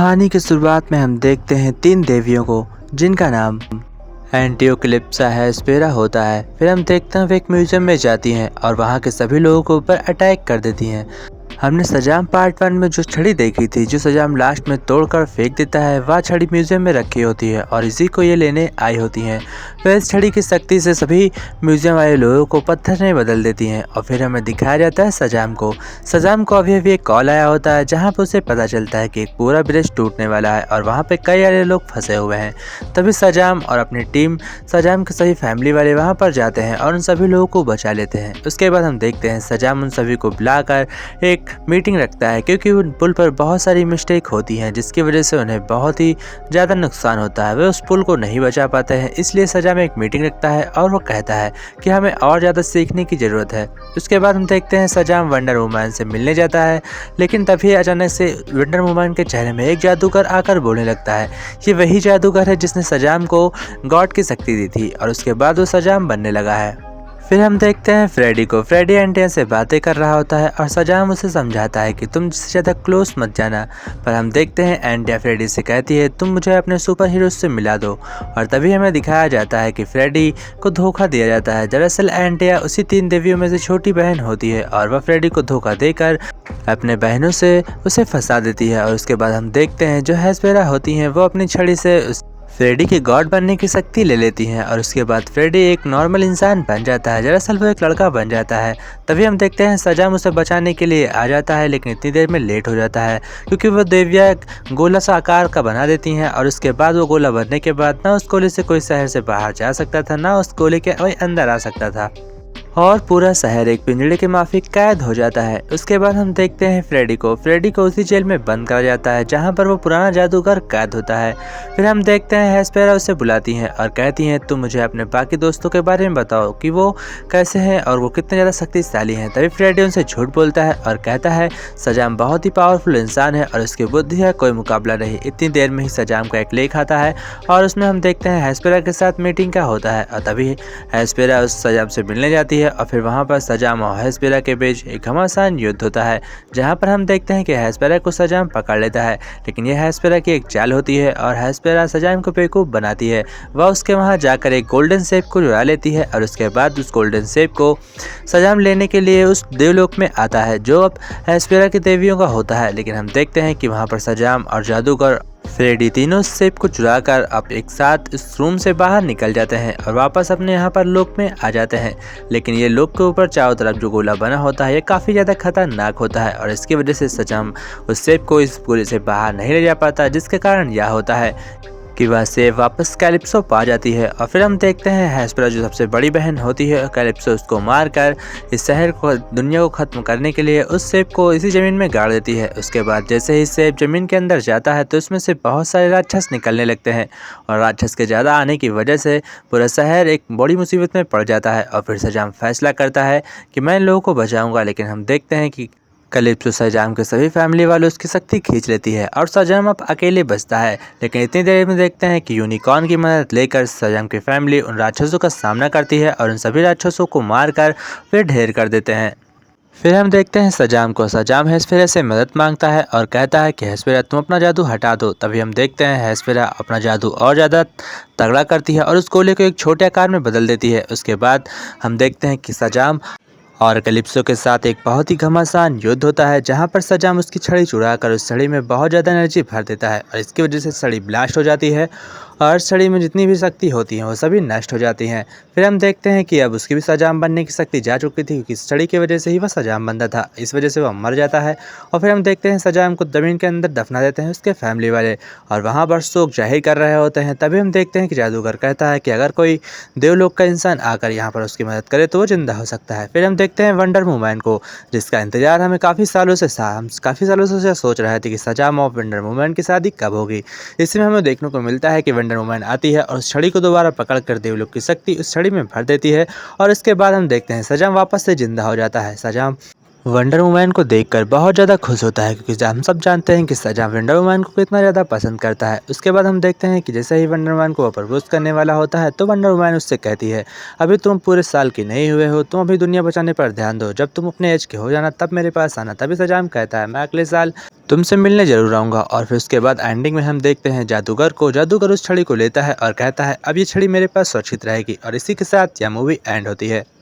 कहानी की शुरुआत में हम देखते हैं तीन देवियों को जिनका नाम एंटियोक्लिप्सा हेस्पेरा होता है। फिर हम देखते हैं वे एक म्यूजियम में जाती हैं और वहाँ के सभी लोगों के ऊपर अटैक कर देती हैं। हमने सजाम पार्ट 1 में जो छड़ी देखी थी, जो सजाम लास्ट में तोड़कर फेंक देता है, वह छड़ी म्यूजियम में रखी होती है और इसी को ये लेने आई होती हैं। वह इस छड़ी की शक्ति से सभी म्यूजियम वाले लोगों को पत्थर में बदल देती हैं और फिर हमें दिखाया जाता है सजाम को अभी अभी एक कॉल आया होता है जहाँ पर उसे पता चलता है कि एक पूरा ब्रिज टूटने वाला है और वहाँ पे कई सारे लोग फंसे हुए हैं। तभी सजाम और अपनी टीम, सजाम के सभी फैमिली वाले वहाँ पर जाते हैं और उन सभी लोगों को बचा लेते हैं। उसके बाद हम देखते हैं सजाम उन सभी को बुलाकर एक मीटिंग रखता है, क्योंकि उन पुल पर बहुत सारी मिस्टेक होती हैं जिसकी वजह से उन्हें बहुत ही ज़्यादा नुकसान होता है। वे उस पुल को नहीं बचा पाते हैं, इसलिए सजाम एक मीटिंग रखता है और वो कहता है कि हमें और ज़्यादा सीखने की ज़रूरत है। उसके बाद हम देखते हैं सजाम वंडर वुमन से मिलने जाता है, लेकिन तभी अचानक से वंडर वुमन के चेहरे में एक जादूगर आकर बोलने लगता है। ये वही जादूगर है जिसने सजाम को गॉड की शक्ति दी थी और उसके बाद वो सजाम बनने लगा है। फिर हम देखते हैं फ्रेडी को। फ्रेडी एंटिया से बातें कर रहा होता है और सजाम उसे समझाता है कि तुम जिससे ज़्यादा क्लोज मत जाना, पर हम देखते हैं एंटिया फ्रेडी से कहती है तुम मुझे अपने सुपर हीरो से मिला दो, और तभी हमें दिखाया जाता है कि फ्रेडी को धोखा दिया जाता है। दरअसल एंटिया उसी तीन देवियों में से छोटी बहन होती है और वह फ्रेडी को धोखा देकर अपने बहनों से उसे फंसा देती है। और उसके बाद हम देखते हैं जो हेस्पेरा होती हैं वो अपनी छड़ी से फ्रेडी की गॉड बनने की शक्ति ले लेती हैं और उसके बाद फ्रेडी एक नॉर्मल इंसान बन जाता है। दरअसल वो एक लड़का बन जाता है। तभी हम देखते हैं सजाम उसे बचाने के लिए आ जाता है, लेकिन इतनी देर में लेट हो जाता है क्योंकि वो देवियाँ गोला सा आकार का बना देती हैं और उसके बाद वो गोला बनने के बाद ना उस गोले से कोई शहर से बाहर जा सकता था, ना उस गोले के कोई अंदर आ सकता था और पूरा शहर एक पिंजड़े के माफिक कैद हो जाता है। उसके बाद हम देखते हैं फ्रेडी को उसी जेल में बंद करा जाता है जहां पर वो पुराना जादूगर कैद होता है। फिर हम देखते हैं हेस्पेरा उसे बुलाती हैं और कहती हैं तुम मुझे अपने बाकी दोस्तों के बारे में बताओ कि वो कैसे हैं और वो कितने ज़्यादा शक्तिशाली हैं। तभी फ्रेडी उनसे झूठ बोलता है और कहता है सजाम बहुत ही पावरफुल इंसान है और उसकी बुद्धि है कोई मुकाबला नहीं। इतनी देर में ही सजाम का एक लेख आता है और उसमें हम देखते हैं हेस्पेरा के साथ मीटिंग का होता है और तभी हेस्पेरा उस सजाम से मिलने जाती है और फिर वहां पर सजाम और हेस्पेरा के बीच एक घमासान युद्ध होता है, जहां पर हम देखते हैं कि हेस्पेरा को सजाम पकड़ लेता है, लेकिन यह हेस्पेरा की एक चाल होती है और हेस्पेरा सजाम को बेवकूफ बनाती है। वह उसके वहां जाकर एक गोल्डन सेप को चुरा लेती है और उसके बाद उस गोल्डन सेप को सजाम लेने के लिए उस देवलोक में आता है जो अब हेस्पेरा की देवियों का होता है। लेकिन हम देखते हैं कि वहां पर सजाम और जादूगर फ्रेडी तीनों सेब को चुराकर अब एक साथ इस रूम से बाहर निकल जाते हैं और वापस अपने यहाँ पर लोक में आ जाते हैं। लेकिन ये लोक के ऊपर चारों तरफ जो गोला बना होता है ये काफ़ी ज़्यादा खतरनाक होता है और इसकी वजह से सजाम उस सेब को इस गोले से बाहर नहीं ले जा पाता, जिसके कारण यह होता है कि वह सेब वापस कैलिप्सो पा जाती है। और फिर हम देखते हैं हेस्पेरा जो सबसे बड़ी बहन होती है, कैलिप्सो उसको मारकर इस शहर को, दुनिया को ख़त्म करने के लिए उस सेब को इसी ज़मीन में गाड़ देती है। उसके बाद जैसे ही सेब ज़मीन के अंदर जाता है तो उसमें से बहुत सारे राक्षस निकलने लगते हैं और राक्षस के ज़्यादा आने की वजह से पूरा शहर एक बड़ी मुसीबत में पड़ जाता है। और फिर सजाम फैसला करता है कि मैं इन लोगों को बचाऊँगा, लेकिन हम देखते हैं कि कैलिप्सो सजाम के सभी फैमिली वालों उसकी शक्ति खींच लेती है और सजाम अब अकेले बचता है। लेकिन इतनी देर में देखते हैं कि यूनिकॉर्न की मदद लेकर सजाम की फैमिली उन राक्षसों का सामना करती है और उन सभी राक्षसों को मारकर फिर ढेर कर देते हैं। फिर हम देखते हैं सजाम हेस्पेरा से मदद मांगता है और कहता है कि हेस्पेरा तुम अपना जादू हटा दो। तभी हम देखते हैं हेस्पेरा अपना जादू और ज़्यादा तगड़ा करती है और उस गोले को एक छोटे आकार में बदल देती है। उसके बाद हम देखते हैं कि सजाम और कैलिप्सो के साथ एक बहुत ही घमासान युद्ध होता है, जहां पर सजाम उसकी छड़ी चुराकर उस छड़ी में बहुत ज़्यादा एनर्जी भर देता है और इसकी वजह से छड़ी ब्लास्ट हो जाती है और छड़ी में जितनी भी शक्ति होती है वो सभी नष्ट हो जाती हैं। फिर हम देखते हैं कि अब उसकी भी सजाम बनने की शक्ति जा चुकी थी, क्योंकि इस छड़ी की वजह से ही वह सजाम बनता था, इस वजह से वह मर जाता है। और फिर हम देखते हैं सजाम को ज़मीन के अंदर दफना देते हैं उसके फैमिली वाले और वहाँ पर शोक जाहिर कर रहे होते हैं। तभी हम देखते हैं कि जादूगर कहता है कि अगर कोई देवलोक का इंसान आकर यहाँ पर उसकी मदद करे तो वो जिंदा हो सकता है। फिर हम देखते हैं वंडर वुमन को, जिसका इंतजार हमें काफ़ी सालों से सोच रहे थे कि सजाम और वंडर वुमन की शादी कब होगी। इसमें हमें देखने को मिलता है कि वंडर वुमन आती है और उस छड़ी को दोबारा पकड़कर देवलोक की शक्ति उस छड़ी में भर देती है और इसके बाद हम देखते हैं सजाम वापस से जिंदा हो जाता है। सजाम वंडर वुमन को देखकर बहुत ज़्यादा खुश होता है, क्योंकि हम सब जानते हैं कि सजाम वंडर वुमन को कितना ज़्यादा पसंद करता है। उसके बाद हम देखते हैं कि जैसे ही वंडर वुमन को वो प्रपोज करने वाला होता है, तो वंडर वुमन उससे कहती है, अभी तुम पूरे साल की नहीं हुए हो, तुम अभी दुनिया बचाने पर ध्यान दो, जब तुम अपने एज के हो जाना तब मेरे पास आना। तभी सजाम कहता है, मैं अगले साल तुमसे मिलने जरूर आऊँगा। और फिर उसके बाद एंडिंग में हम देखते हैं जादूगर उस छड़ी को लेता है और कहता है, अब ये छड़ी मेरे पास सुरक्षित रहेगी। और इसी के साथ यह मूवी एंड होती है।